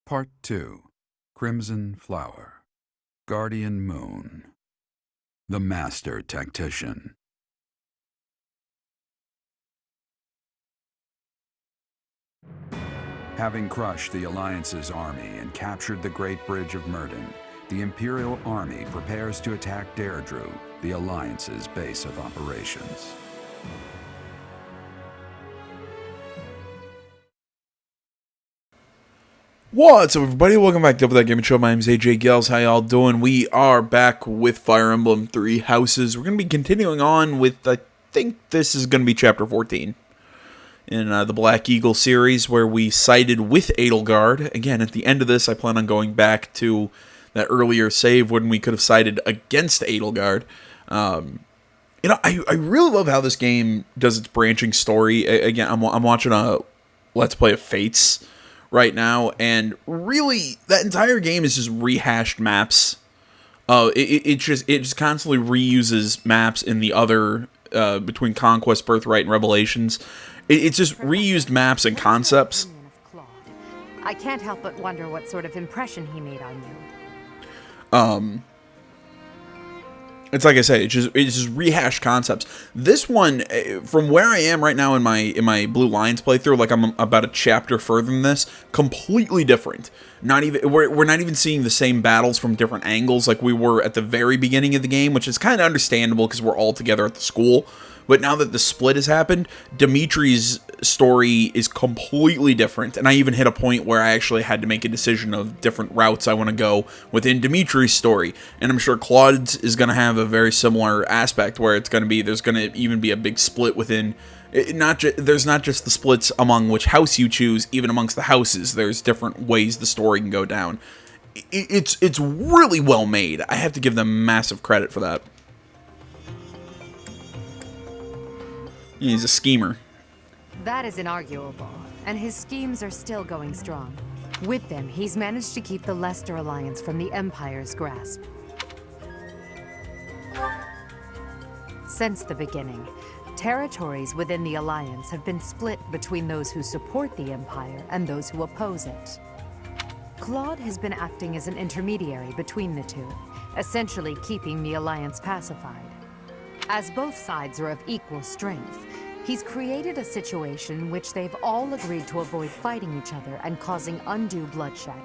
Part 2. Crimson Flower. Guardian Moon. The Master Tactician. Having crushed the Alliance's army and captured the Great Bridge of Myrden, the Imperial Army prepares to attack Deirdre, the Alliance's base of operations. What's up, everybody? Welcome back to Double That Gaming Show. My name is AJ Gels. How y'all doing? We are back with Fire Emblem 3 Houses. We're going to be continuing on with, I think this is going to be Chapter 14 in the Black Eagle series, where we sided with Edelgard. Again, at the end of this, I plan on going back to that earlier save when we could have sided against Edelgard. I really love how this game does its branching story. Again, I'm watching a Let's Play of Fates right now, and really that entire game is just rehashed maps. It just constantly reuses maps in the other between Conquest, Birthright, and Revelations. It's just reused maps and concepts. I can't help but wonder what sort of impression he made on you. It's like I said, it's just rehashed concepts. This one, from where I am right now in my Blue Lions playthrough, like I'm about a chapter further than this, completely different. We're not even seeing the same battles from different angles like we were at the very beginning of the game, which is kind of understandable because we're all together at the school. But now that the split has happened, Dimitri's story is completely different. And I even hit a point where I actually had to make a decision of different routes I want to go within Dimitri's story. And I'm sure Claude's is going to have a very similar aspect where there's going to even be a big split within. There's not just the splits among which house you choose, even amongst the houses. There's different ways the story can go down. It's really well made. I have to give them massive credit for that. He's a schemer. That is inarguable, and his schemes are still going strong. With them, he's managed to keep the Leicester Alliance from the Empire's grasp. Since the beginning, territories within the Alliance have been split between those who support the Empire and those who oppose it. Claude has been acting as an intermediary between the two, essentially keeping the Alliance pacified. As both sides are of equal strength, he's created a situation which they've all agreed to avoid fighting each other and causing undue bloodshed.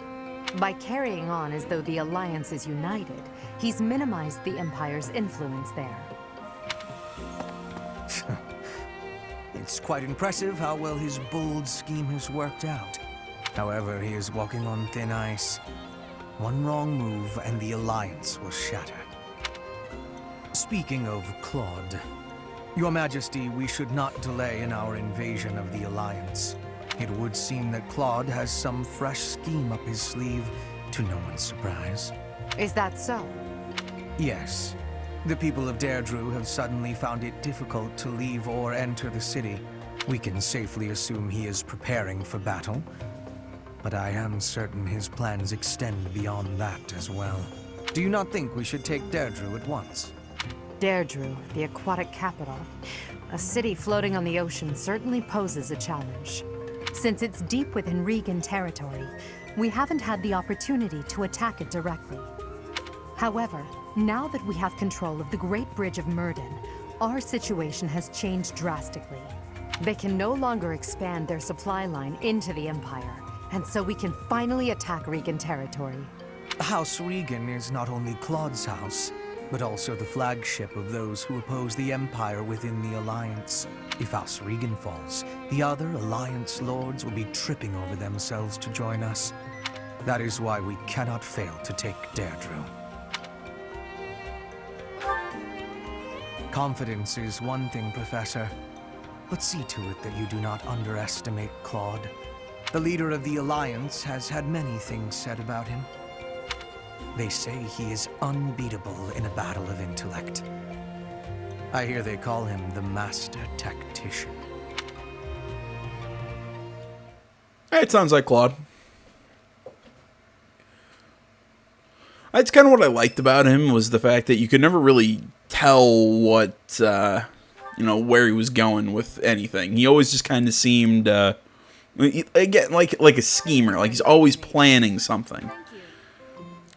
By carrying on as though the Alliance is united, he's minimized the Empire's influence there. It's quite impressive how well his bold scheme has worked out. However, he is walking on thin ice. One wrong move and the Alliance will shatter. Speaking of Claude, Your Majesty, we should not delay in our invasion of the Alliance. It would seem that Claude has some fresh scheme up his sleeve, to no one's surprise. Is that so? Yes. The people of Deirdre have suddenly found it difficult to leave or enter the city. We can safely assume he is preparing for battle, but I am certain his plans extend beyond that as well. Do you not think we should take Deirdre at once? Deirdre, the aquatic capital. A city floating on the ocean certainly poses a challenge. Since it's deep within Regan territory, we haven't had the opportunity to attack it directly. However, now that we have control of the Great Bridge of Myrden, our situation has changed drastically. They can no longer expand their supply line into the Empire, and so we can finally attack Regan territory. House Regan is not only Claude's house, but also the flagship of those who oppose the Empire within the Alliance. If House Regan falls, the other Alliance lords will be tripping over themselves to join us. That is why we cannot fail to take Deirdre. Confidence is one thing, Professor, but see to it that you do not underestimate Claude. The leader of the Alliance has had many things said about him. They say he is unbeatable in a battle of intellect. I hear they call him the Master Tactician. It sounds like Claude. That's kind of what I liked about him, was the fact that you could never really tell what, where he was going with anything. He always just kind of seemed Again, like a schemer. Like he's always planning something.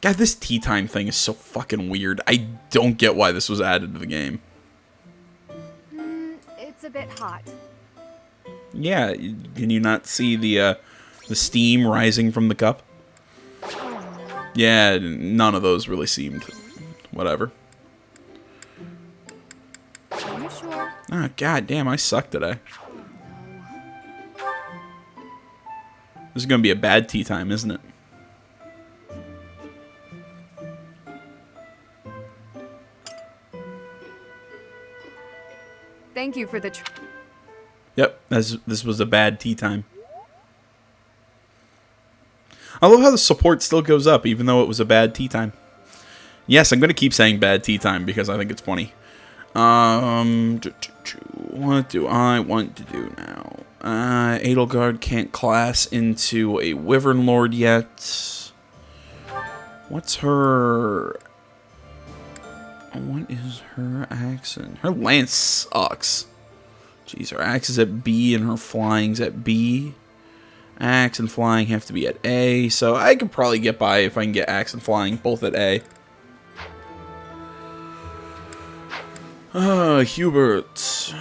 God, this tea time thing is so fucking weird. I don't get why this was added to the game. It's a bit hot. Yeah, can you not see the steam rising from the cup? Yeah, none of those really seemed whatever. Are you sure? Ah, god damn, I suck today. This is gonna be a bad tea time, isn't it? Thank you for the Yep, this was a bad tea time. I love how the support still goes up, even though it was a bad tea time. Yes, I'm going to keep saying bad tea time because I think it's funny. What do I want to do now? Edelgard can't class into a Wyvern Lord yet. What's her... What is her accent? Her lance sucks. Jeez, her axe is at B and her flying's at B. Axe and flying have to be at A, so I could probably get by if I can get axe and flying both at A. Hubert.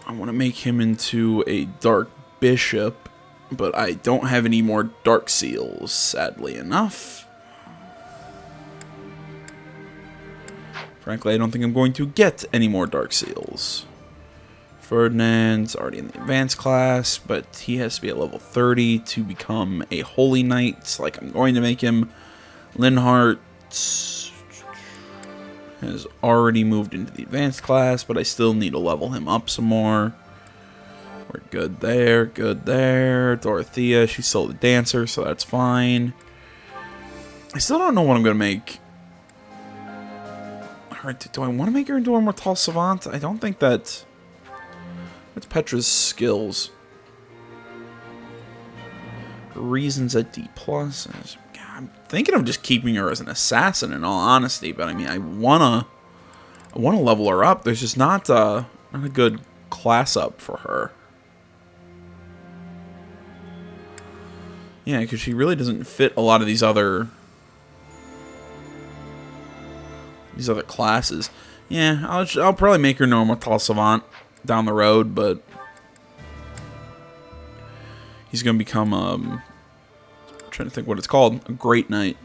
I want to make him into a dark bishop, but I don't have any more dark seals, sadly enough. Frankly, I don't think I'm going to get any more dark seals. Ferdinand's already in the advanced class, but he has to be at level 30 to become a holy knight, like I'm going to make him. Linhart has already moved into the advanced class, but I still need to level him up some more. We're good there, good there. Dorothea, she's still the dancer, so that's fine. I still don't know what I'm going to make. Alright, do I want to make her into a Mortal Savant? I don't think that... What's Petra's skills? Reasons at D+. I'm thinking of just keeping her as an assassin in all honesty, but I mean, I wanna level her up. There's just not a good class up for her. Yeah, because she really doesn't fit a lot of these other classes. Yeah, I'll probably make her no Mortal Savant down the road, but he's gonna become I'm trying to think what it's called, a Great Knight.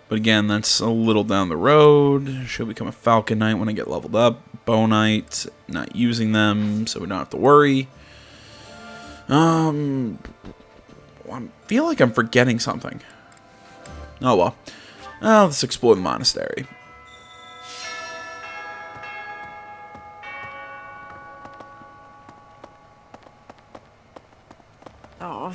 But again, that's a little down the road. She'll become a Falcon Knight when I get leveled up. Bow Knight, not using them, so we don't have to worry. I feel like I'm forgetting something. Oh well. Let's explore the monastery. Oh.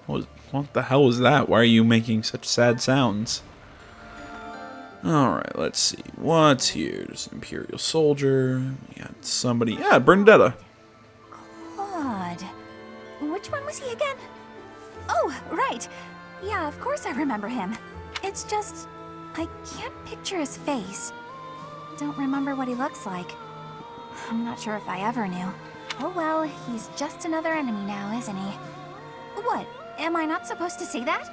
What the hell was that? Why are you making such sad sounds? Alright, let's see. What's here? There's an Imperial soldier. We got somebody. Yeah, Bernadetta. Claude. Which one was he again? Oh, right. Yeah, of course I remember him. It's just... I can't picture his face. Don't remember what he looks like. I'm not sure if I ever knew. Oh well, he's just another enemy now, isn't he? What? Am I not supposed to say that?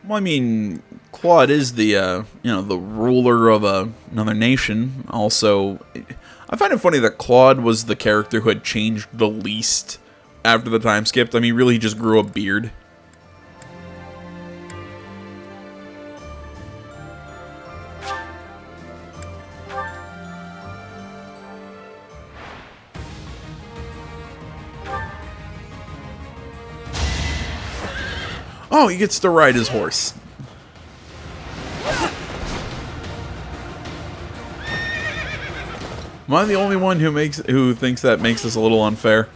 Well, I mean, Claude is the, the ruler of another nation. Also, I find it funny that Claude was the character who had changed the least after the time skipped. I mean, really, he just grew a beard. Oh, he gets to ride his horse. Am I the only one who thinks that makes this a little unfair?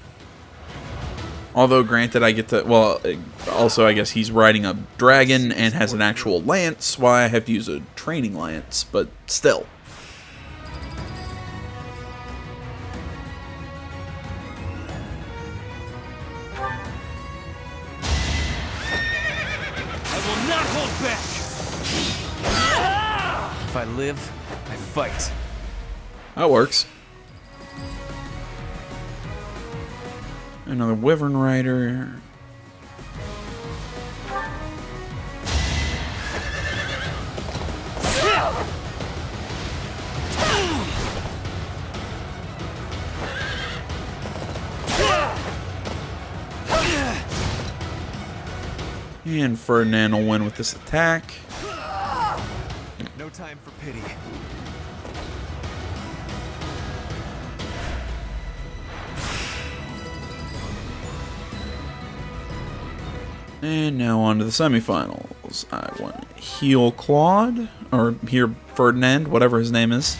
Although, granted, I get to... Well, also, I guess he's riding a dragon and has an actual lance, while I have to use a training lance, but still. If I live, I fight. That works. Another Wyvern Rider. And Ferdinand will win with this attack. No time for pity. And now on to the semifinals. I want to heal Claude, or heal Ferdinand, whatever his name is.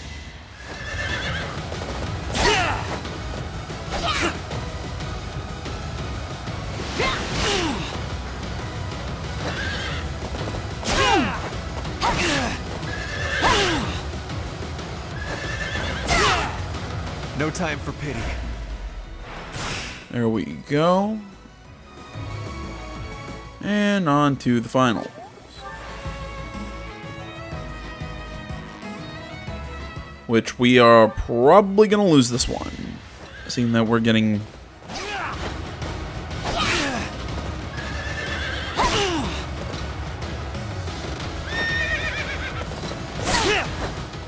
No time for pity. There we go. And on to the final. Which we are probably going to lose this one. Seeing that we're getting...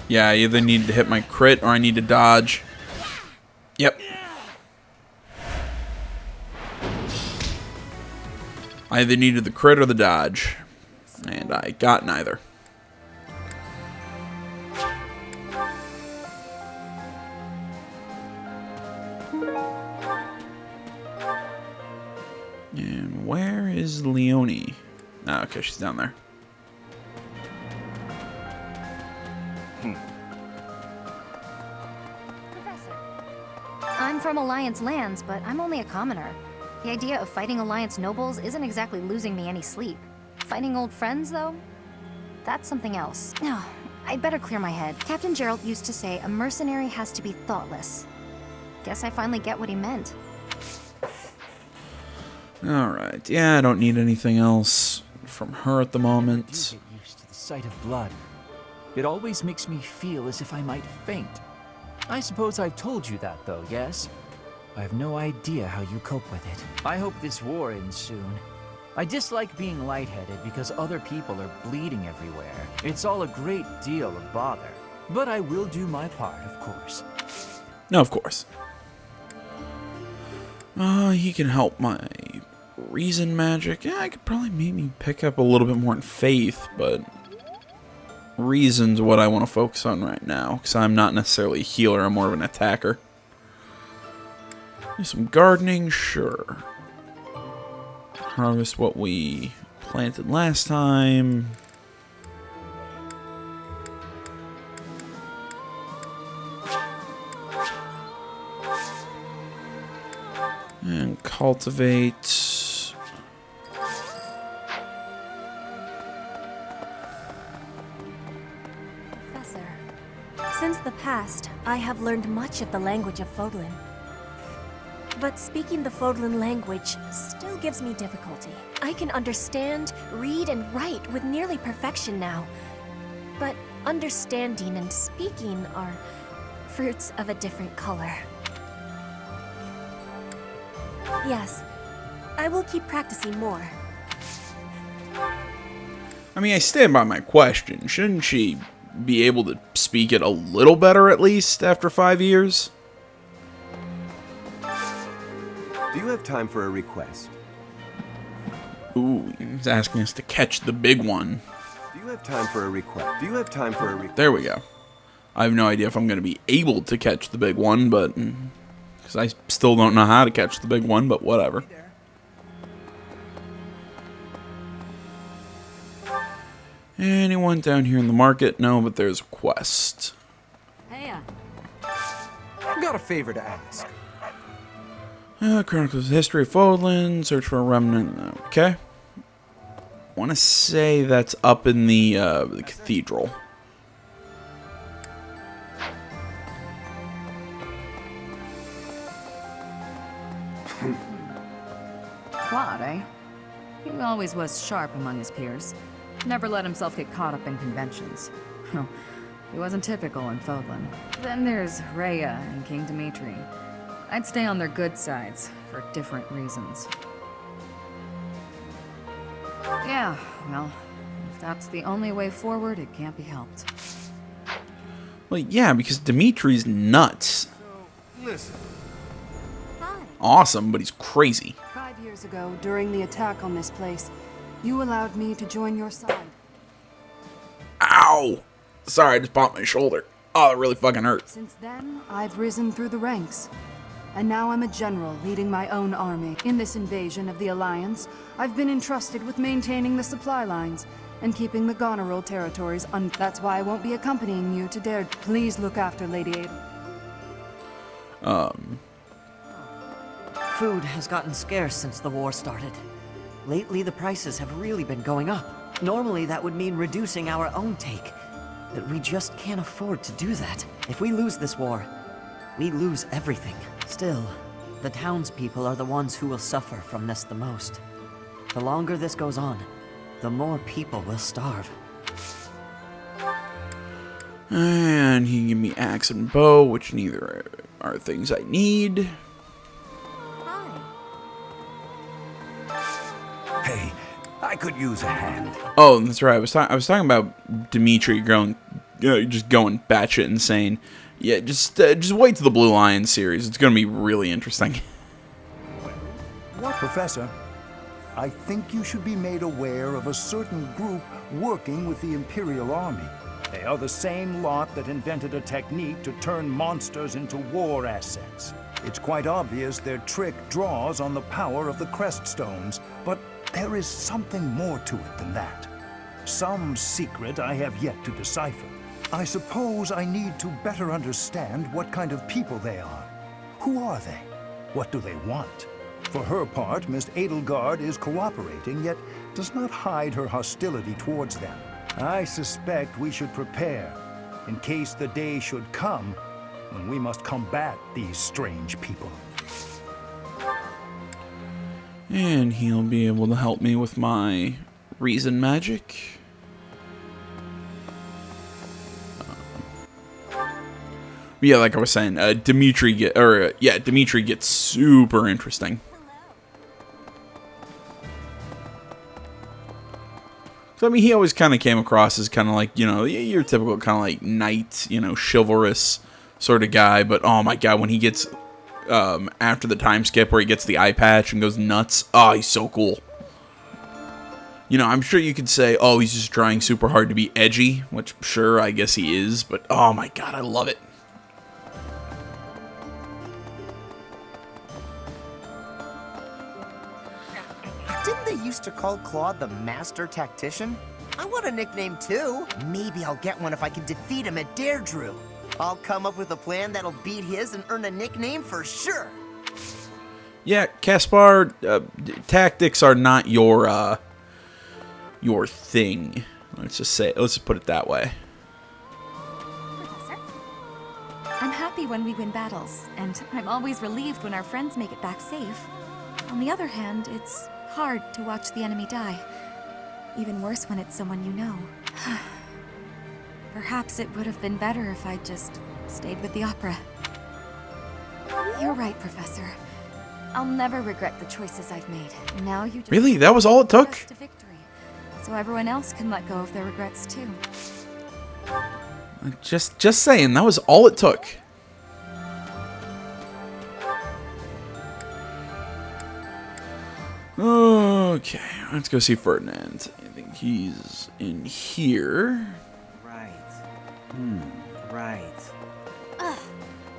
Yeah, I either need to hit my crit or I need to dodge. Yep. I either needed the crit or the dodge. And I got neither. And where is Leonie? Ah, okay, she's down there. I'm from Alliance lands, but I'm only a commoner. The idea of fighting Alliance nobles isn't exactly losing me any sleep. Fighting old friends, though? That's something else. No, I'd better clear my head. Captain Gerald used to say a mercenary has to be thoughtless. Guess I finally get what he meant. Alright, yeah, I don't need anything else from her at the moment. I do get used to the sight of blood. It always makes me feel as if I might faint. I suppose I've told you that, though, yes? I have no idea how you cope with it. I hope this war ends soon. I dislike being lightheaded because other people are bleeding everywhere. It's all a great deal of bother. But I will do my part, of course. No, of course. He can help my reason magic. Yeah, I could probably maybe pick up a little bit more in faith, but reason's what I want to focus on right now, because I'm not necessarily a healer, I'm more of an attacker. Do some gardening, sure. Harvest what we planted last time. And cultivate. Professor, since the past, I have learned much of the language of Fodlan. But speaking the Fodlan language still gives me difficulty. I can understand, read, and write with nearly perfection now. But understanding and speaking are fruits of a different color. Yes, I will keep practicing more. I mean, I stand by my question. Shouldn't she be able to speak it a little better at least after 5 years? Do you have time for a request? Ooh, he's asking us to catch the big one. Do you have time for a request? Do you have time for a request? There we go. I have no idea if I'm going to be able to catch the big one, but... because I still don't know how to catch the big one, but whatever. Anyone down here in the market? No, but there's a quest. Hey, Got a favor to ask. Chronicles of the History of Fodlan, search for a remnant. Okay. Want to say that's up in the cathedral. Claude, eh? He always was sharp among his peers. Never let himself get caught up in conventions. Well, he wasn't typical in Fodlan. Then there's Rhea and King Dimitri. I'd stay on their good sides, for different reasons. Yeah, well, if that's the only way forward, it can't be helped. Well, yeah, because Dimitri's nuts. Listen. Awesome, but he's crazy. 5 years ago, during the attack on this place, you allowed me to join your side. Ow! Sorry, I just popped my shoulder. Oh, it really fucking hurt. Since then, I've risen through the ranks. And now I'm a general leading my own army. In this invasion of the Alliance, I've been entrusted with maintaining the supply lines and keeping the Goneril territories That's why I won't be accompanying you to Dare. Please look after Lady Ada. Food has gotten scarce since the war started. Lately, the prices have really been going up. Normally, that would mean reducing our own take. But we just can't afford to do that. If we lose this war, we lose everything. Still, the townspeople are the ones who will suffer from this the most. The longer this goes on, the more people will starve. And he can give me axe and bow, which neither are things I need. Hey, I could use a hand. Oh, that's right. I was talking about Dimitri just going batshit insane. Yeah, just wait till the Blue Lion series. It's gonna be really interesting. What, Professor? I think you should be made aware of a certain group working with the Imperial Army. They are the same lot that invented a technique to turn monsters into war assets. It's quite obvious their trick draws on the power of the Crest Stones, but there is something more to it than that. Some secret I have yet to decipher. I suppose I need to better understand what kind of people they are. Who are they? What do they want? For her part, Miss Edelgard is cooperating, yet does not hide her hostility towards them. I suspect we should prepare, in case the day should come when we must combat these strange people. And he'll be able to help me with my reason magic. Yeah, like I was saying, Dimitri gets super interesting. So I mean, he always kind of came across as kind of like, you know, your typical kind of like knight, you know, chivalrous sort of guy. But oh my god, when he gets after the time skip where he gets the eye patch and goes nuts, oh, he's so cool. You know, I'm sure you could say, oh, he's just trying super hard to be edgy, which sure, I guess he is. But oh my god, I love it. Didn't they used to call Claude the Master Tactician? I want a nickname too. Maybe I'll get one if I can defeat him at Deirdre. I'll come up with a plan that'll beat his and earn a nickname for sure. Yeah, Caspar, tactics are not your thing. Let's just put it that way. Professor? I'm happy when we win battles, and I'm always relieved when our friends make it back safe. On the other hand, it's hard to watch the enemy die. Even worse when it's someone you know. Perhaps it would have been better if I just stayed with the opera. You're right, Professor. I'll never regret the choices I've made. Now you just Really? That was all it took? to victory, so everyone else can let go of their regrets too. Just saying, that was all it took. Okay, let's go see Ferdinand. I think he's in here. Right. Right.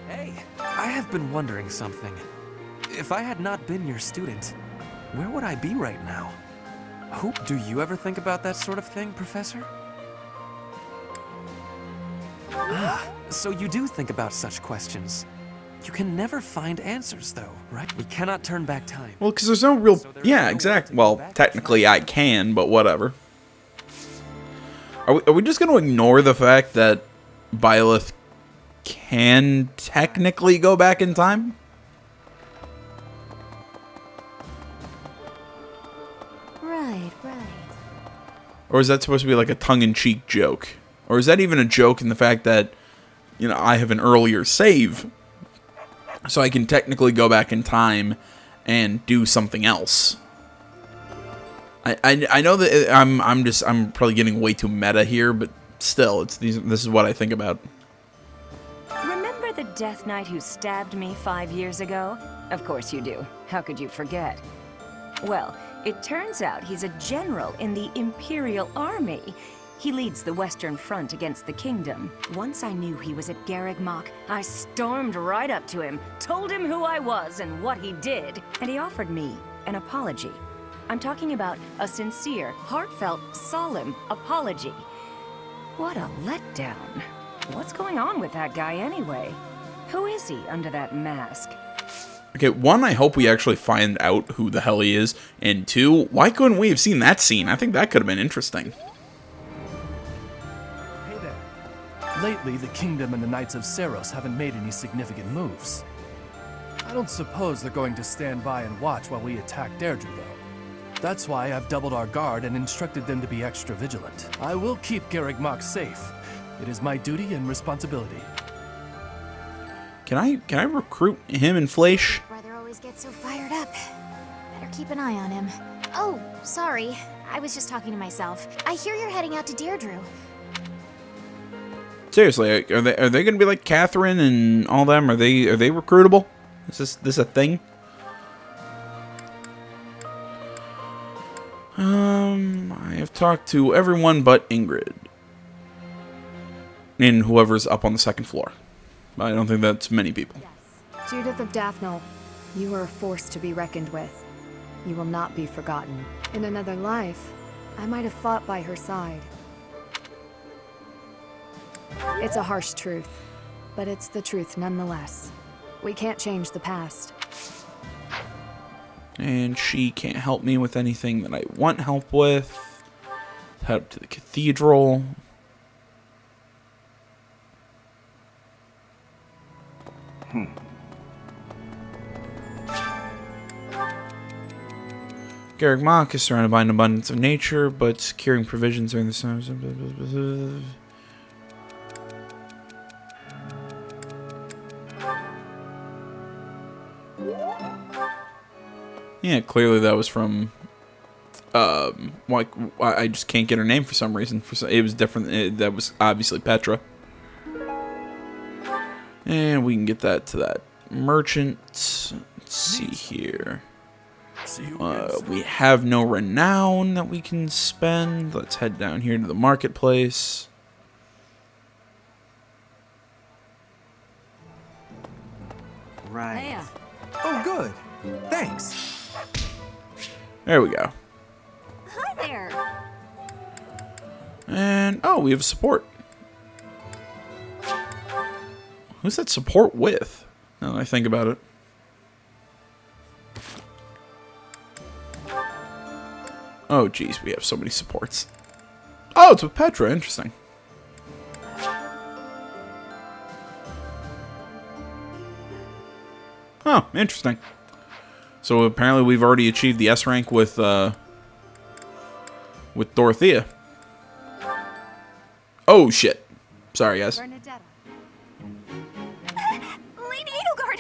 Hey, I have been wondering something. If I had not been your student, where would I be right now? Do you ever think about that sort of thing, Professor? Ah, so you do think about such questions. You can never find answers, though, right? We cannot turn back time. Well, because there's no real... Yeah, exactly. Well, technically I can, but whatever. Are we just going to ignore the fact that Byleth can technically go back in time? Right. Or is that supposed to be like a tongue-in-cheek joke? Or is that even a joke in the fact that, you know, I have an earlier save, so I can technically go back in time and do something else? I know that I'm probably getting way too meta here, but still, this is what I think about. Remember the Death Knight who stabbed me 5 years ago? Of course you do. How could you forget? Well, it turns out he's a general in the Imperial Army. He leads the Western Front against the Kingdom. Once I knew he was at Garreg I stormed right up to him, told him who I was and what he did, and he offered me an apology. I'm talking about a sincere, heartfelt, solemn apology. What a letdown. What's going on with that guy anyway? Who is he under that mask? Okay, one, I hope we actually find out who the hell he is, and two, why couldn't we have seen that scene? I think that could have been interesting. Hey there. Lately, the Kingdom and the Knights of Seros haven't made any significant moves. I don't suppose they're going to stand by and watch while we attack Deirdre, though. That's why I've doubled our guard and instructed them to be extra vigilant. I will keep Garreg safe. It is my duty and responsibility. Can I recruit him and Fleisch? Brother always gets so fired up. Better keep an eye on him. Oh, sorry. I was just talking to myself. I hear you're heading out to Deirdre. Seriously, are they going to be like Catherine and all them? Are they recruitable? Is this a thing? I have talked to everyone but Ingrid. And whoever's up on the second floor. I don't think that's many people. Judith of Daphnel, you are a force to be reckoned with. You will not be forgotten. In another life, I might have fought by her side. It's a harsh truth, but it's the truth nonetheless. We can't change the past. And she can't help me with anything that I want help with. Head up to the cathedral. Garreg is surrounded by an abundance of nature, but securing provisions during the summer. Yeah, clearly that was from. Like I just can't get her name for some reason. It was different. That was obviously Petra. And we can get that to that merchant. Let's see here. We have no renown that we can spend. Let's head down here to the marketplace. Right. Oh, good. Thanks. There we go. Hi there. And, oh, we have support. Who's that support with? Now that I think about it. Oh, geez, we have so many supports. Oh, it's with Petra. Interesting. Oh, interesting. So apparently we've already achieved the S rank with Dorothea. Oh, shit. Sorry, guys. Lady Edelgard,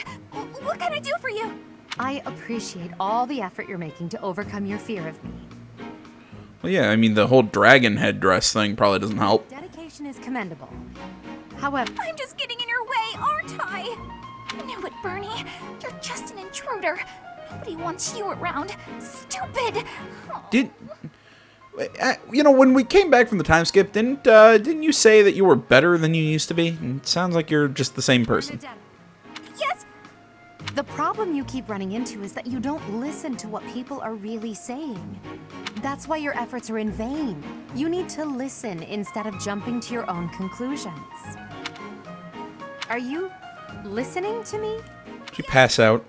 what can I do for you? I appreciate all the effort you're making to overcome your fear of me. Well, yeah, I mean, the whole dragon headdress thing probably doesn't help. Dedication is commendable. However, I'm just getting in your way, aren't I? Knew it, Bernie. You're just an intruder. Nobody wants you around. Stupid. You know, when we came back from the time skip, didn't you say that you were better than you used to be? It sounds like you're just the same person. Yes. The problem you keep running into is that you don't listen to what people are really saying. That's why your efforts are in vain. You need to listen instead of jumping to your own conclusions. Are you listening to me? Did you pass out?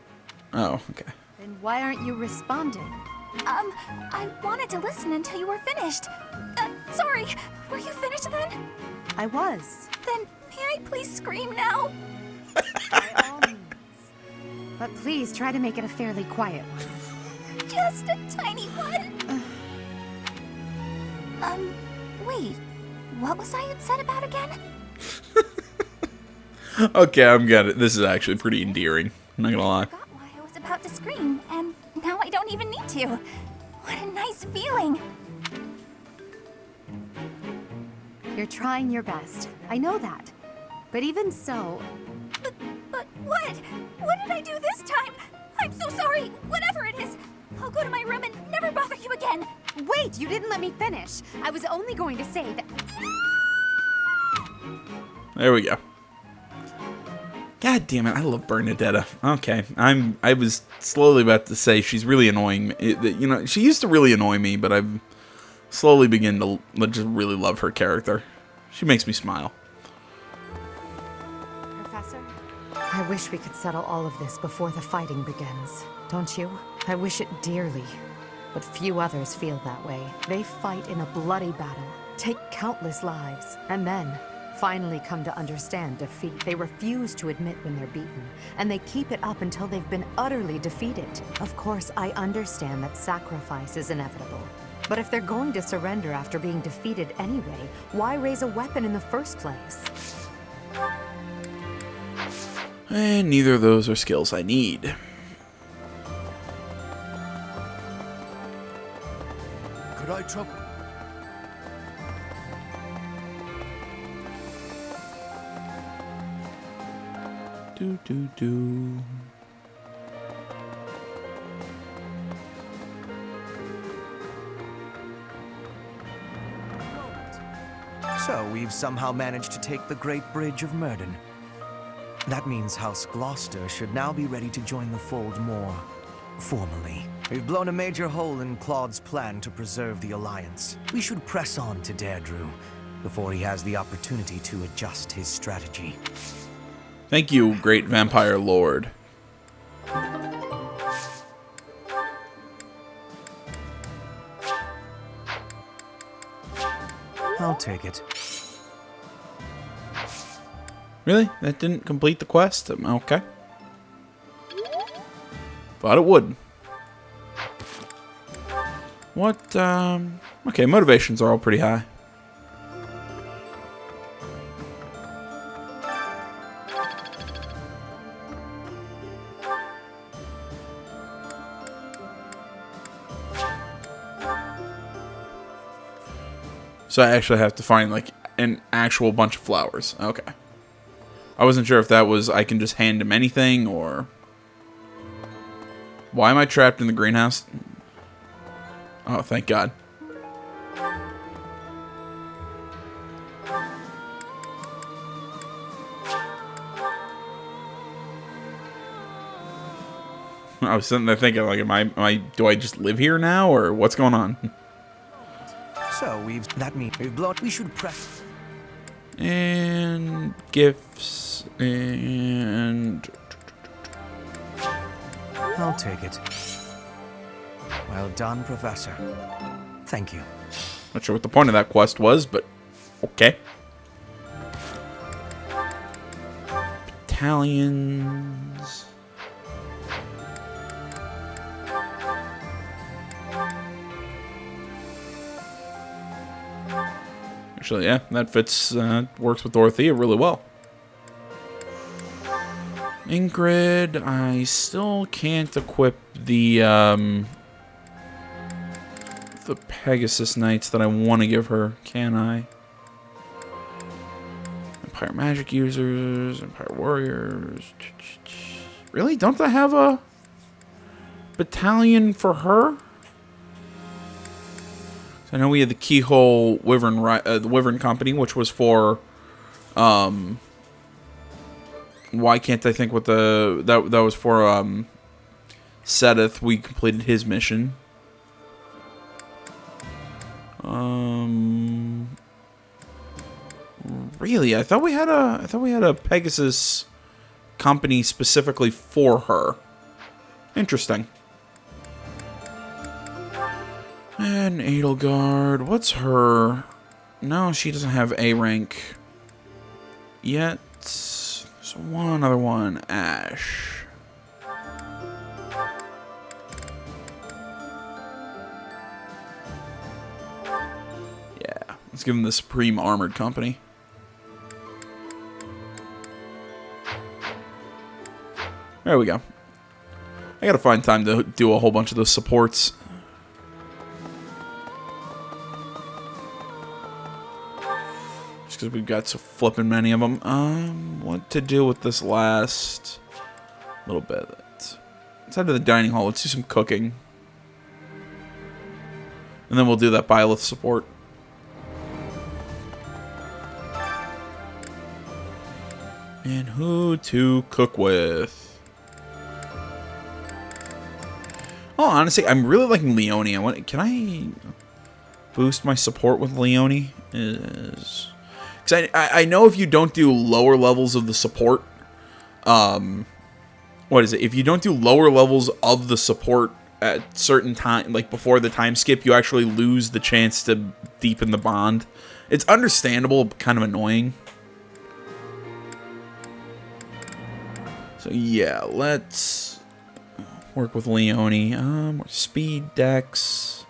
Oh, okay. Then why aren't you responding? I wanted to listen until you were finished. Sorry, were you finished then? I was. Then may I please scream now? By all means. But please try to make it a fairly quiet one. Just a tiny one. Wait. What was I upset about again? Okay, I'm got it. This is actually pretty endearing. I'm not gonna lie. I forgot why I was about to scream, and now I don't even need to. What a nice feeling. You're trying your best. I know that. But even so... But what? What did I do this time? I'm so sorry. Whatever it is, I'll go to my room and never bother you again. Wait, you didn't let me finish. I was only going to say that... There we go. God damn it, I love Bernadetta. Okay, I was slowly about to say she's really annoying me. You know, she used to really annoy me, but I've slowly begun to just really love her character. She makes me smile. Professor? I wish we could settle all of this before the fighting begins. Don't you? I wish it dearly. But few others feel that way. They fight in a bloody battle, take countless lives, and then finally come to understand defeat. They refuse to admit when they're beaten, and they keep it up until they've been utterly defeated. Of course, I understand that sacrifice is inevitable. But if they're going to surrender after being defeated anyway, why raise a weapon in the first place? And neither of those are skills I need. Could I trouble? Do. So we've somehow managed to take the Great Bridge of Murden. That means House Gloucester should now be ready to join the fold more formally. We've blown a major hole in Claude's plan to preserve the Alliance. We should press on to Deirdre before he has the opportunity to adjust his strategy. Thank you, great vampire lord. I'll take it. Really? That didn't complete the quest? Okay. Thought it would. What, okay, motivations are all pretty high. So I actually have to find, like, an actual bunch of flowers. Okay. I wasn't sure if that was I can just hand him anything, or... Why am I trapped in the greenhouse? Oh, thank God. I was sitting there thinking, like, do I just live here now, or what's going on? So we've blown. We should press. And gifts and I'll take it. Well done, Professor. Thank you. Not sure what the point of that quest was, but okay. Battalions. Actually, yeah, that fits, works with Dorothea really well. Ingrid, I still can't equip the Pegasus Knights that I want to give her, can I? Empire Magic users, Empire Warriors. Really? Don't I have a battalion for her? I know we had the Keyhole Wyvern, the Wyvern Company, which was for, why can't I think what that was for, Seth. We completed his mission. Really? I thought we had a Pegasus company specifically for her. Interesting. And Edelgard, what's her... No, she doesn't have A rank yet. So one other one, Ash. Yeah, Let's give him the Supreme Armored Company. There we go. I gotta find time to do a whole bunch of those supports. Just because we've got so flipping many of them. What to do with this last little bit? Let's head to the dining hall. Let's do some cooking. And then we'll do that Byleth support. And who to cook with? Oh, honestly, I'm really liking Leone. Can I boost my support with Leone? Because I know if you don't do lower levels of the support, what is it? If you don't do lower levels of the support at certain time, like before the time skip, you actually lose the chance to deepen the bond. It's understandable, but kind of annoying. So yeah, let's work with Leone. More speed, dex.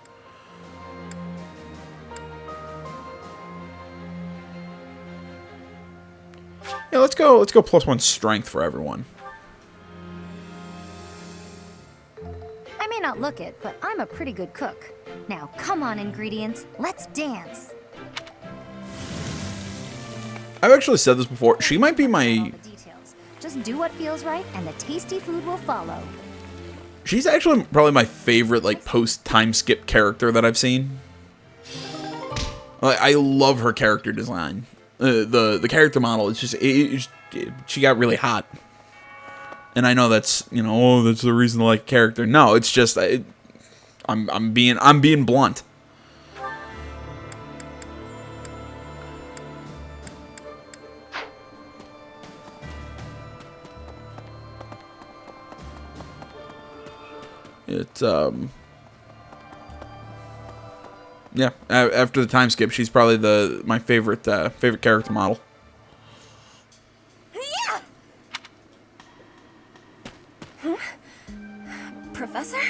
Yeah, let's go +1 strength for everyone. I may not look it, but I'm a pretty good cook. Now, come on, ingredients. Let's dance. I've actually said this before. She might be my... Just do what feels right, and the tasty food will follow. She's actually probably my favorite, like, post-time skip character that I've seen. I love her character design. The character model is just... she got really hot. And I know that's, you know, oh, that's the reason I like character. No, it's just... I'm being blunt. It's yeah, after the time skip, she's probably my favorite character model. Yeah. Huh? Professor?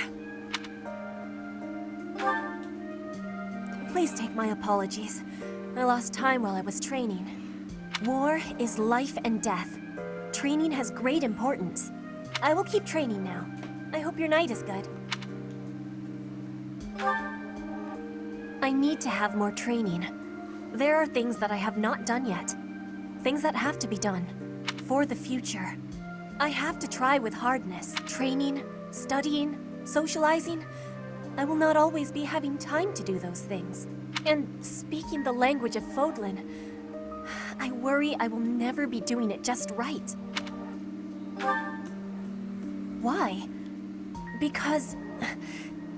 Please take my apologies. I lost time while I was training. War is life and death. Training has great importance. I will keep training now. I hope your night is good. I need to have more training. There are things that I have not done yet. Things that have to be done. For the future. I have to try with hardness. Training, studying, socializing. I will not always be having time to do those things. And speaking the language of Fodlan, I worry I will never be doing it just right. Why? Because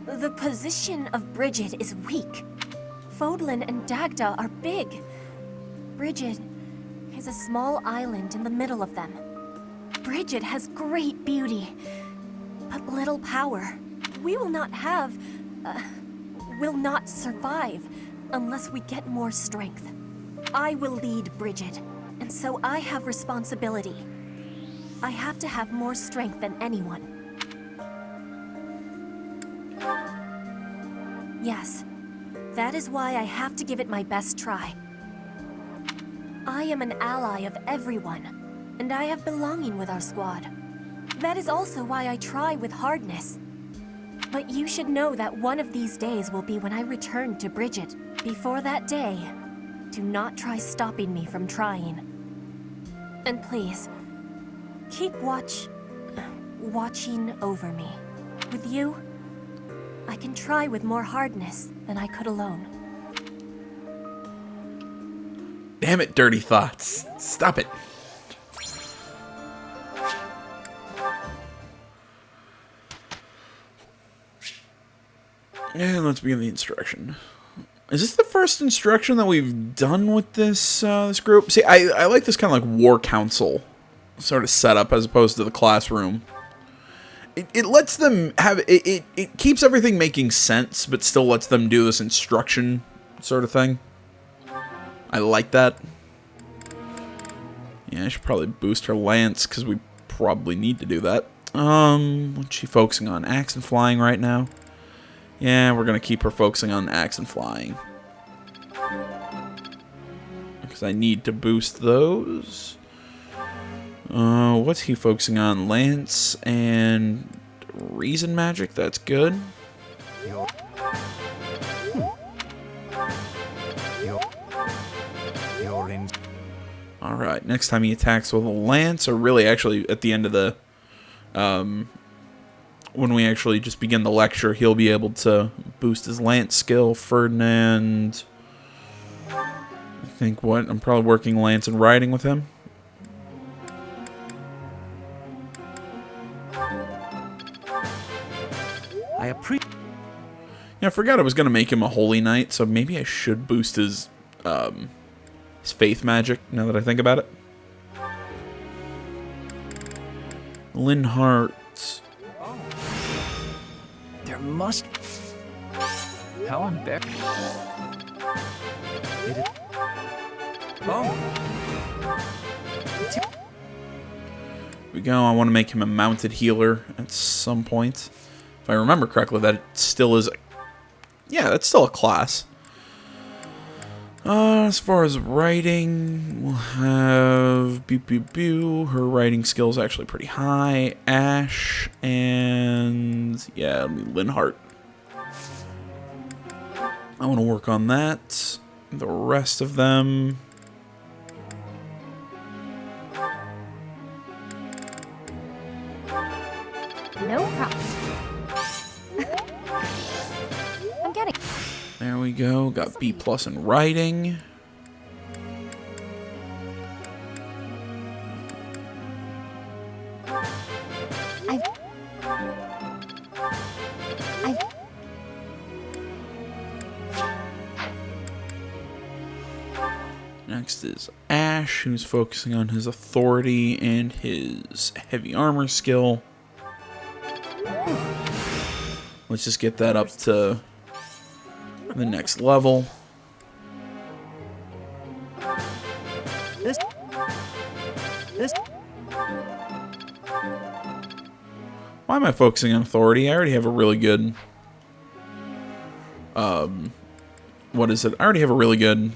the position of Brigid is weak. Fodlan and Dagda are big. Brigid is a small island in the middle of them. Brigid has great beauty, but little power. We will not survive unless we get more strength. I will lead Brigid, and so I have responsibility. I have to have more strength than anyone. Yes, that is why I have to give it my best try. I am an ally of everyone, and I have belonging with our squad. That is also why I try with hardness. But you should know that one of these days will be when I return to Brigid. Before that day, do not try stopping me from trying. And please, keep watching over me. With you, I can try with more hardness than I could alone. Damn it, dirty thoughts. Stop it. And let's begin the instruction. Is this the first instruction that we've done with this this group? See, I like this kind of like war council sort of setup as opposed to the classroom. It lets them have it keeps everything making sense, but still lets them do this instruction sort of thing. I like that. Yeah, I should probably boost her lance because we probably need to do that. What's she focusing on? Axe and flying right now. Yeah, we're gonna keep her focusing on axe and flying. because I need to boost those. What's he focusing on? Lance and Reason Magic. That's good. Alright, next time he attacks with a Lance, or really actually at the end of the... when we actually just begin the lecture, he'll be able to boost his Lance skill. Ferdinand... I think what? I'm probably working Lance and riding with him. Yeah, I forgot I was going to make him a Holy Knight, so maybe I should boost his Faith Magic, now that I think about it. Linhardt. There must... How embarrassing. Here we go. I want to make him a mounted healer at some point. If I remember correctly, that still is... Yeah, that's still a class. As far as writing, we'll have... Her writing skill is actually pretty high. Ash, and... Yeah, it'll be Linhardt. I want to work on that. The rest of them... No problem. I'm getting... There we go. Got B+ in writing. Next is Ash, who's focusing on his authority and his heavy armor skill. Let's just get that up to the next level. This. Why am I focusing on authority? I already have a really good... what is it? I already have a really good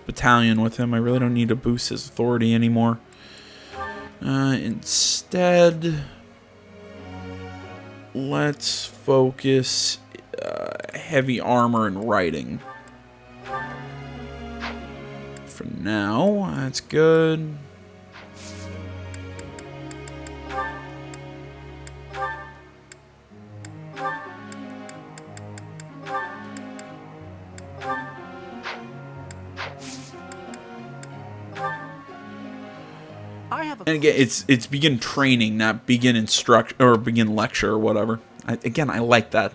battalion with him. I really don't need to boost his authority anymore. Instead, let's focus heavy armor and writing. For now, that's good. And again, it's begin training, not begin instruction or begin lecture or whatever. I like that.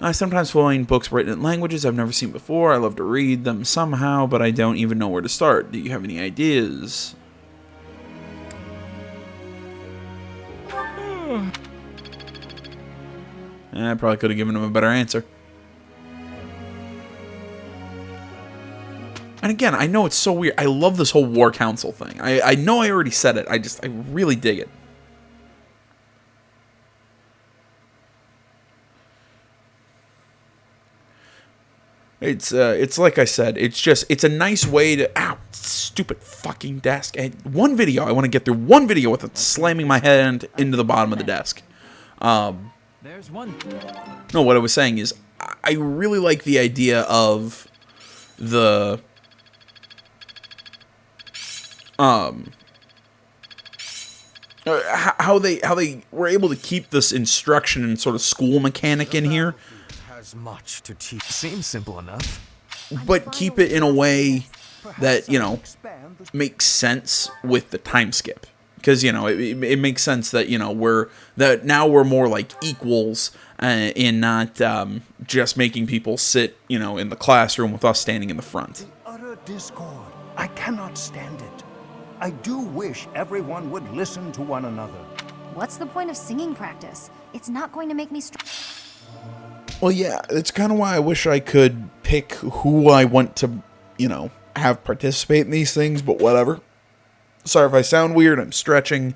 I sometimes find books written in languages I've never seen before. I love to read them somehow, but I don't even know where to start. Do you have any ideas? I probably could have given him a better answer. And again, I know it's so weird. I love this whole War Council thing. I know I already said it. I really dig it. It's like I said. It's a nice way to... Ow, stupid fucking desk. One video. I want to get through one video with it slamming my head into the bottom of the desk. There's one. No, what I was saying is, I really like the idea of the... how they were able to keep this instruction and sort of school mechanic in here, Has much to teach. Seems simple enough. but keep it in a way that, you know, makes sense with the time skip. Because, you know, it makes sense that, you know, now we're more like equals in not just making people sit, you know, in the classroom with us standing in the front. Utter discord. I cannot stand it. I do wish everyone would listen to one another. What's the point of singing practice? It's not going to make me Well, yeah, that's kind of why I wish I could pick who I want to, you know, have participate in these things, but whatever. Sorry if I sound weird, I'm stretching.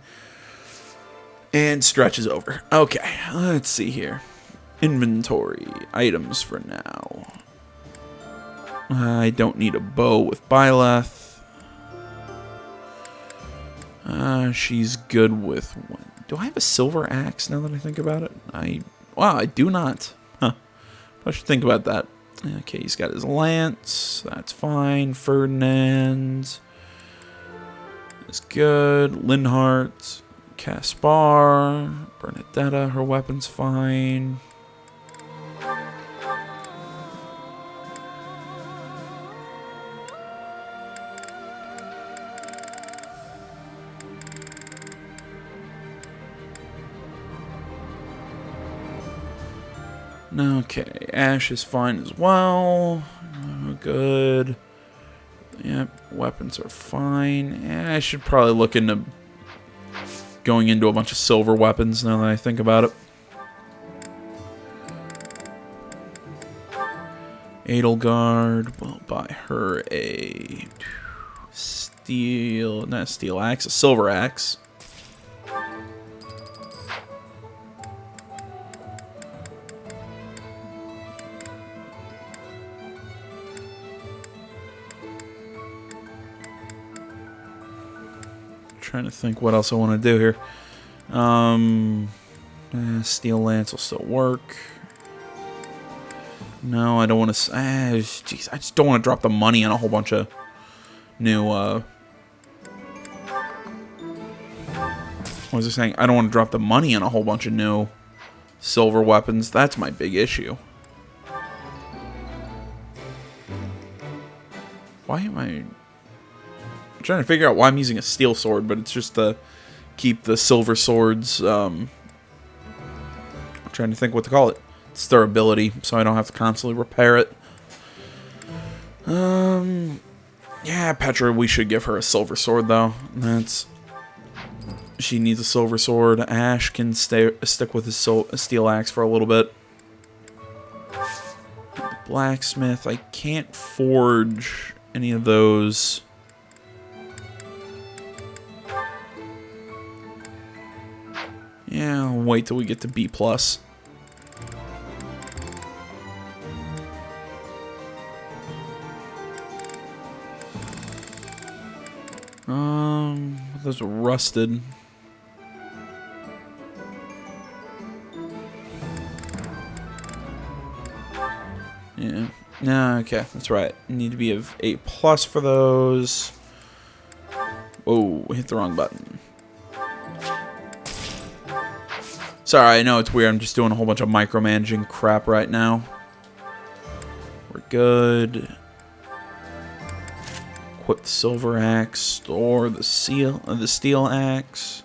And stretch is over. Okay, let's see here. Inventory, items for now. I don't need a bow with Byleth. She's good with... Do I have a silver axe now that I think about it? Wow, I do not. Huh. I should think about that. Okay, he's got his lance. That's fine. Ferdinand is good. Linhardt. Caspar. Bernadetta, her weapon's fine. Okay, Ash is fine as well. Good. Yep, weapons are fine. Yeah, I should probably look into going into a bunch of silver weapons now that I think about it. Edelgard, we'll buy her a not a steel axe, a silver axe. Trying to think what else I want to do here. Steel lance will still work. No, I don't want to. Jeez, I just don't want to drop the money on a whole bunch of new. What was I saying? I don't want to drop the money on a whole bunch of new silver weapons. That's my big issue. Why am I? I'm trying to figure out why I'm using a steel sword, but it's just to keep the silver swords, I'm trying to think what to call it. It's durability, so I don't have to constantly repair it. Yeah, Petra, we should give her a silver sword, though. She needs a silver sword. Ash can stick with his steel axe for a little bit. Blacksmith, I can't forge any of those. Yeah, I'll wait till we get to B+. Those are rusted. Yeah. No, okay, that's right. Need to be of A+ for those. Whoa, hit the wrong button. Sorry, I know it's weird. I'm just doing a whole bunch of micromanaging crap right now. We're good. Equip the silver axe. Store the steel axe.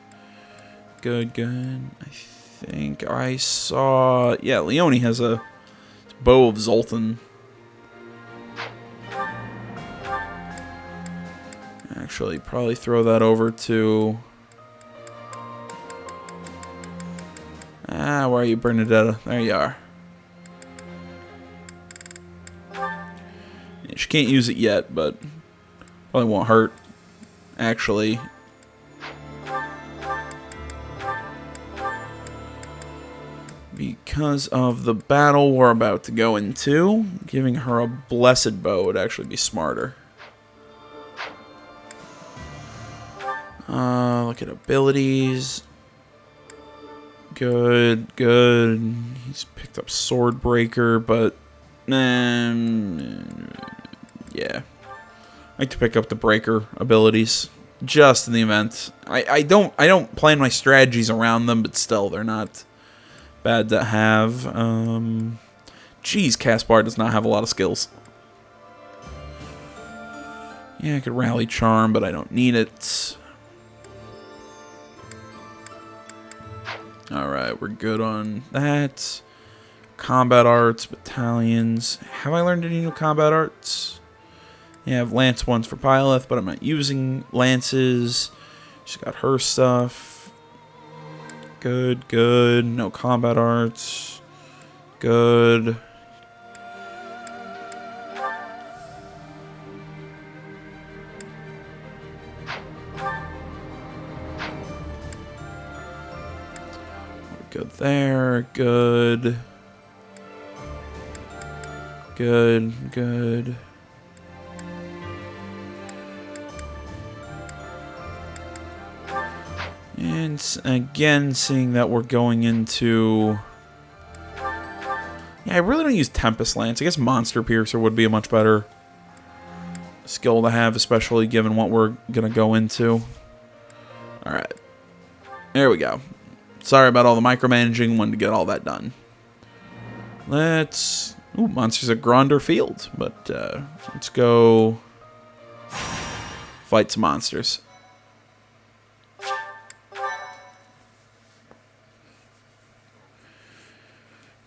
Good, good. I think I saw... Yeah, Leone has a bow of Zoltan. Actually, probably throw that over to... where are you, Bernadetta? There you are. Yeah, she can't use it yet, but probably won't hurt, actually. Because of the battle we're about to go into, giving her a blessed bow would actually be smarter. Look at abilities. Good, good. He's picked up Swordbreaker, but yeah. I like to pick up the breaker abilities just in the event. I don't plan my strategies around them, but still they're not bad to have. Geez, Caspar does not have a lot of skills. Yeah, I could rally charm, but I don't need it. Alright, we're good on that. Combat arts, battalions. Have I learned any new combat arts? Yeah, I have lance ones for Byleth, but I'm not using lances. She's got her stuff. Good, good. No combat arts. Good. Good there. Good. Good, good. And again, seeing that we're going into... Yeah, I really don't use Tempest Lance. I guess Monster Piercer would be a much better skill to have, especially given what we're going to go into. Alright. There we go. Sorry about all the micromanaging. Wanted to get all that done. Let's... Ooh, monsters at Gronder Field. But let's go fight some monsters.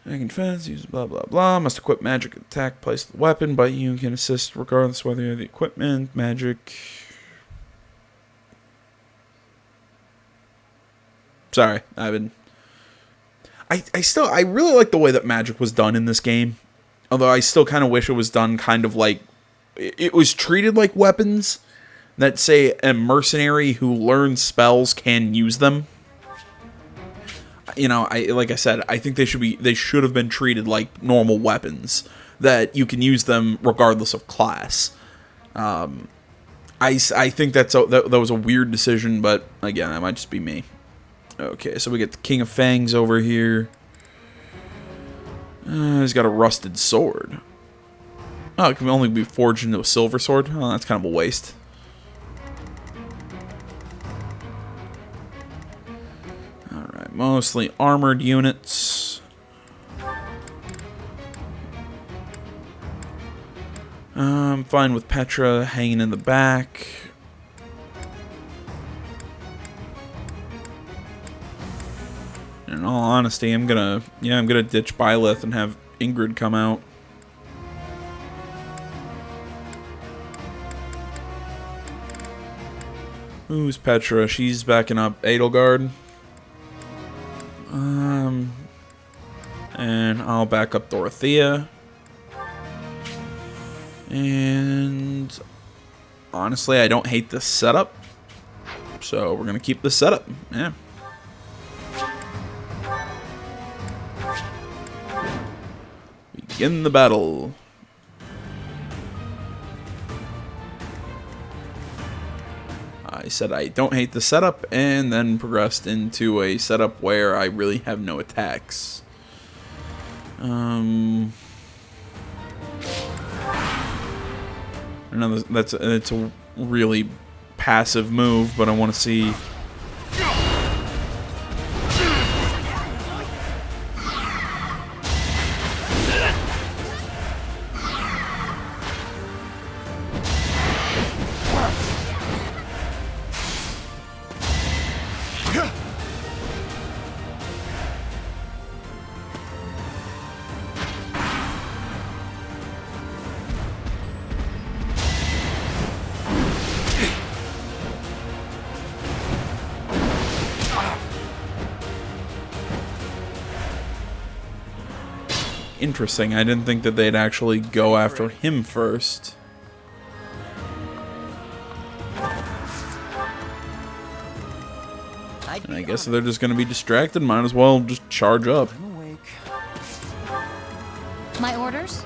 I can fence, use blah blah blah. Must equip magic attack, place the weapon, but you can assist regardless whether you have the equipment, magic. Sorry, I've been... I really like the way that magic was done in this game. Although I still kind of wish it was done kind of like... It was treated like weapons that, say, a mercenary who learns spells can use them. You know, like I said, I think they should have been treated like normal weapons that you can use them regardless of class. I think that was a weird decision, but again, that might just be me. Okay, so we get the King of Fangs over here. He's got a rusted sword. Oh, it can only be forged into a silver sword? Oh, that's kind of a waste. Alright, mostly armored units. I'm fine with Petra hanging in the back. In all honesty, I'm gonna ditch Byleth and have Ingrid come out. Who's Petra? She's backing up Edelgard. And I'll back up Dorothea. And honestly, I don't hate this setup. So we're gonna keep this setup. Yeah. Begin the battle. I said I don't hate the setup, and then progressed into a setup where I really have no attacks. I know it's a really passive move, but I want to see. Interesting. I didn't think that they'd actually go after him first. And I guess if they're just going to be distracted, might as well just charge up. My orders?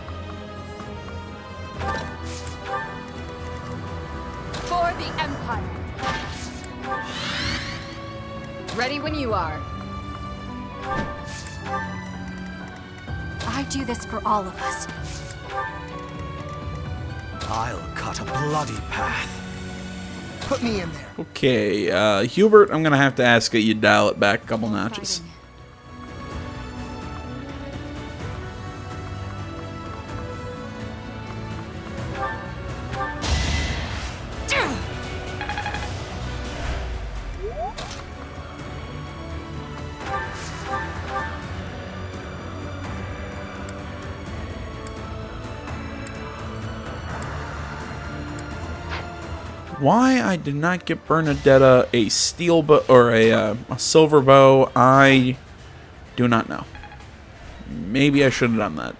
For the Empire. Ready when you are. I do this for all of us. I'll cut a bloody path. Put me in there. Okay, Hubert, I'm going to have to ask that you dial it back a couple notches. Why I did not get Bernadetta a steel bow or a silver bow, I do not know. Maybe I should have done that.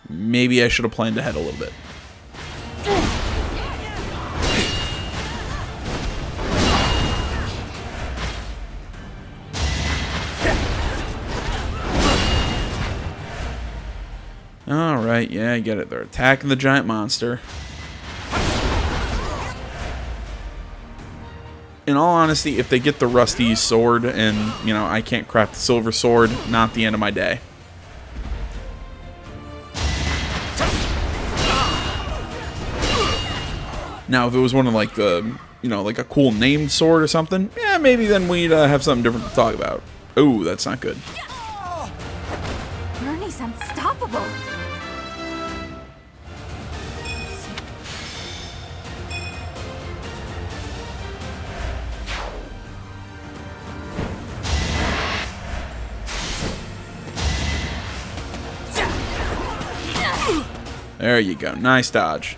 Maybe I should have planned ahead a little bit. Alright, yeah, I get it. They're attacking the giant monster. in all honesty, if they get the rusty sword and, you know, I can't craft the silver sword, not the end of my day. Now, if it was one of like the, you know, like a cool named sword or something, yeah, maybe then we'd have something different to talk about. Oh, that's not good. Bernie's unstoppable. There you go. Nice dodge.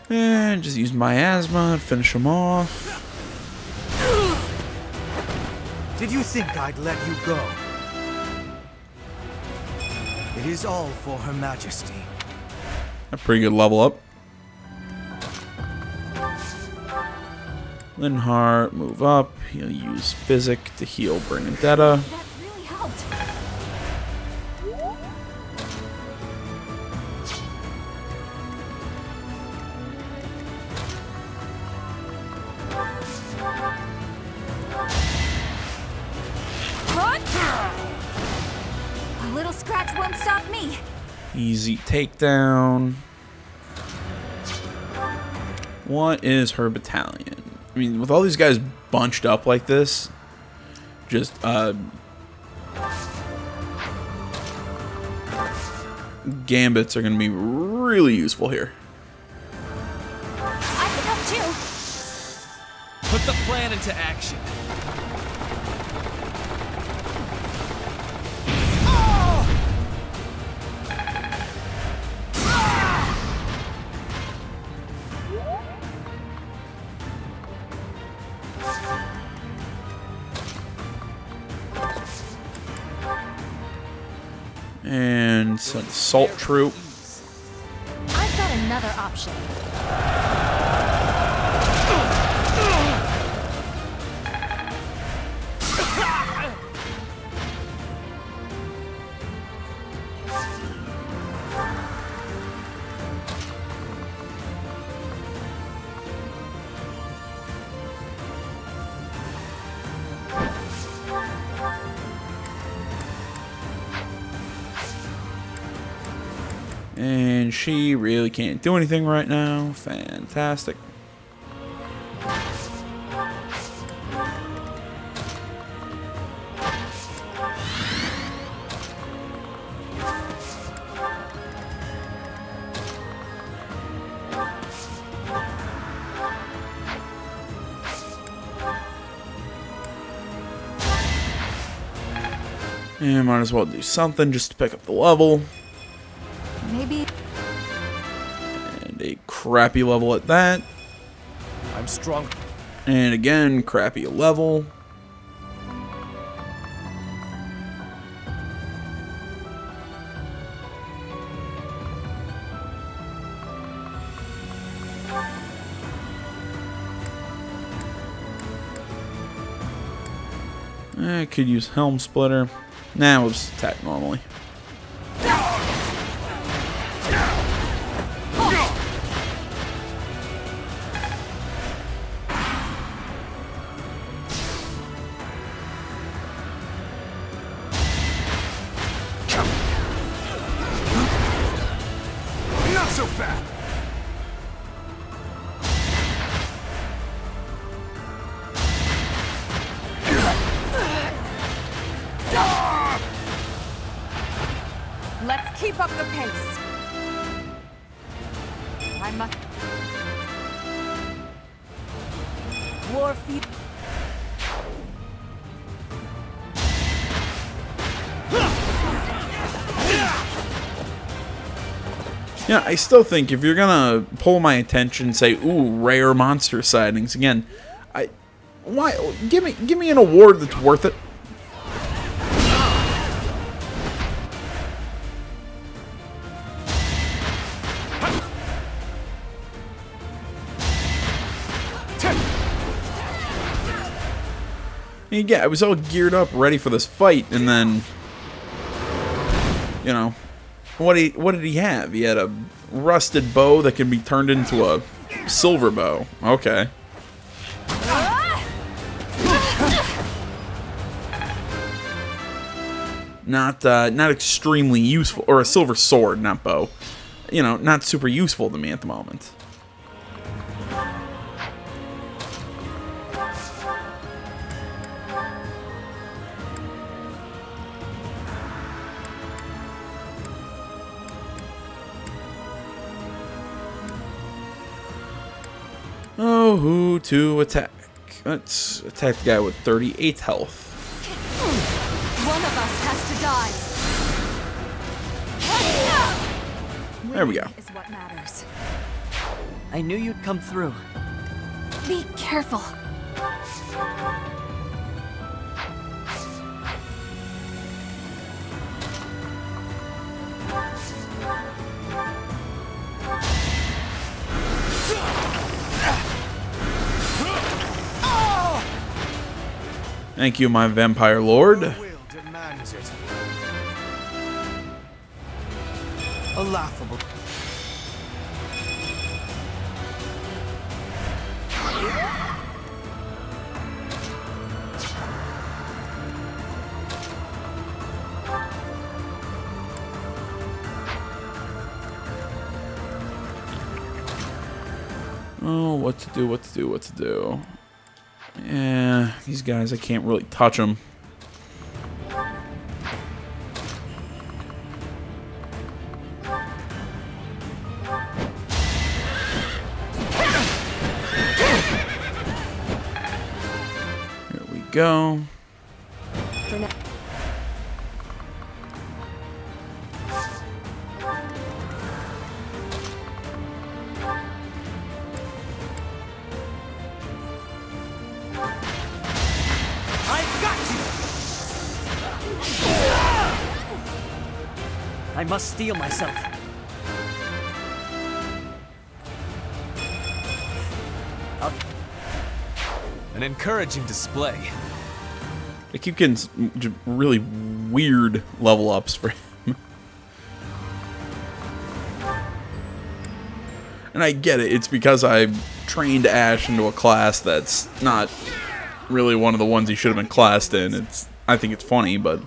And just use miasma and finish him off. Did you think I'd let you go? It is all for Her Majesty. A pretty good level up. Linhardt, move up. He'll use Physic to heal Bernadetta. That really helped. A little scratch won't stop me. Easy takedown. What is her battalion? I mean, with all these guys bunched up like this, just, gambits are going to be really useful here. I can help too. Put the plan into action. And send assault troop. I've got another option. And she really can't do anything right now. Fantastic. And might as well do something just to pick up the level. Maybe. And a crappy level at that. I'm strong. And again, crappy level. I could use Helm Splitter. Nah, we'll just attack normally. Not so fast! Let's keep up the pace. I must. War feet. Yeah, I still think if you're gonna pull my attention, say, "Ooh, rare monster sightings," again, why give me an award that's worth it. And yeah, I was all geared up, ready for this fight, and then, you know, what did he have? He had a rusted bow that can be turned into a silver bow. Okay. Not extremely useful, or a silver sword, not bow. You know, not super useful to me at the moment. Oh, who to attack? Let's attack the guy with 38 health. One of us has to die. There we go. Is what matters. I knew you'd come through. Be careful. Thank you, my vampire lord. Will demands it. A laughable. Oh, what to do, what to do, what to do. Yeah, these guys, I can't really touch them. Here we go. I must steel myself. An encouraging display. I keep getting really weird level ups for him. And I get it. It's because I trained Ash into a class that's not really one of the ones he should have been classed in. I think it's funny, but...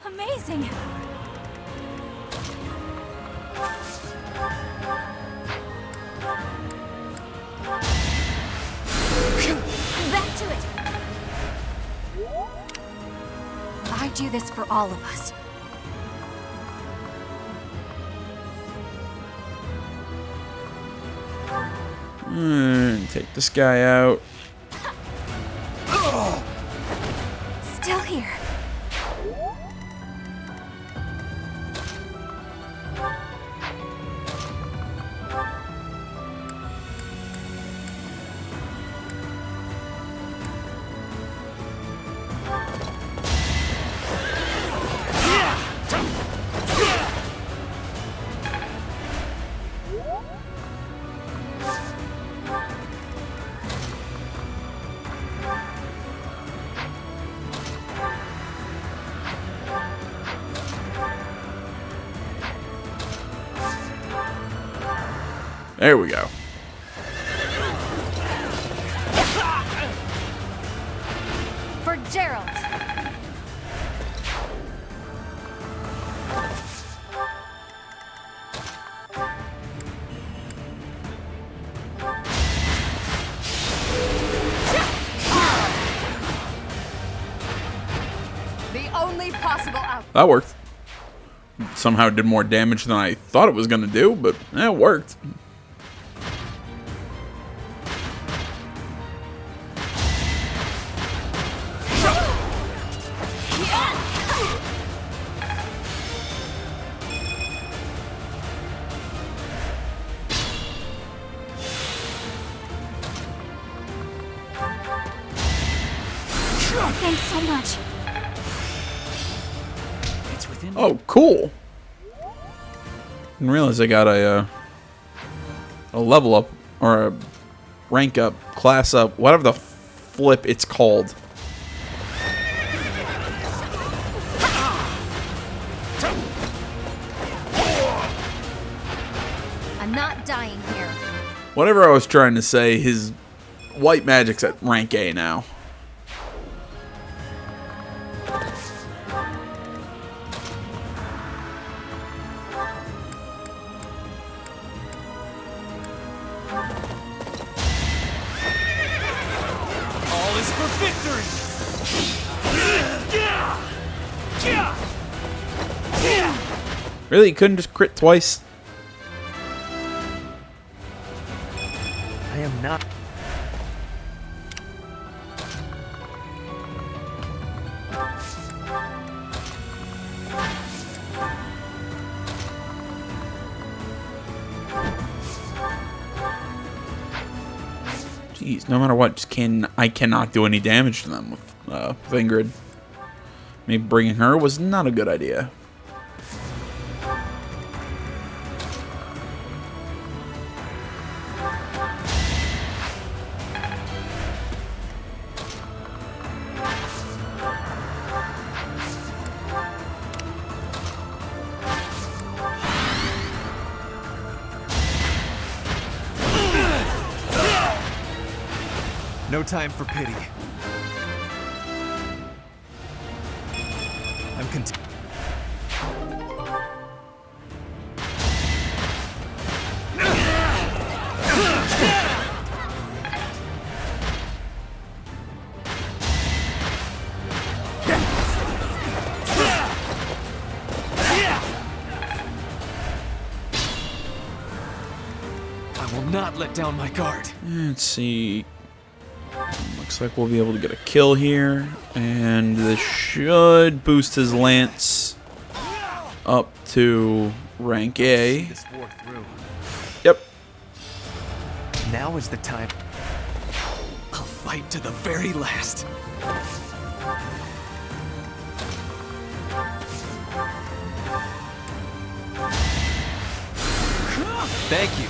Amazing. Back to it. I do this for all of us. Take this guy out. Still here. There we go. For Gerald. The only possible outcome. That worked. Somehow did more damage than I thought it was going to do, but it worked. Thanks so much. It's within. Oh, cool. Didn't realize I got a level up, or a rank up, class up, whatever the flip it's called. Whatever I was trying to say, his white magic's at rank A now. All is for victory! Really? You couldn't just crit twice? I am not. Jeez, no matter what, I cannot do any damage to them with Ingrid. Maybe bringing her was not a good idea. No time for pity. I'm content. I will not let down my guard. Let's see. Looks like we'll be able to get a kill here, and this should boost his lance up to rank A. Yep. Now is the time. I'll fight to the very last. Thank you.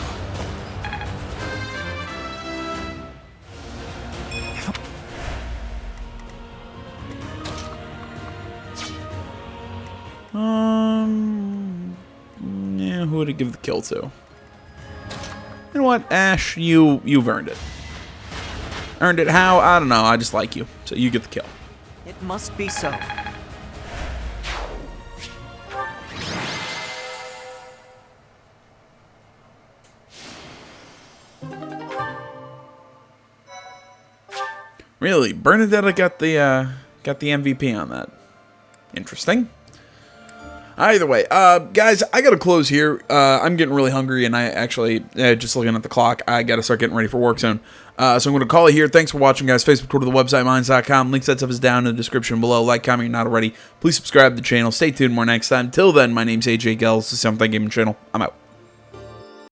Yeah, who would it give the kill to? You know what, Ash, you've earned it. Earned it how? I don't know. I just like you, so you get the kill. It must be so. Really, Bernadetta got the MVP on that. Interesting. Either way, guys, I gotta close here. I'm getting really hungry, and I actually, just looking at the clock, I gotta start getting ready for work soon. So I'm gonna call it here. Thanks for watching, guys. Facebook, Twitter, the website, minds.com. Links, that stuff is down in the description below. Like, comment, if you're not already. Please subscribe to the channel. Stay tuned more next time. Till then, my name's AJ Gels. This is Something Gaming Channel. I'm out.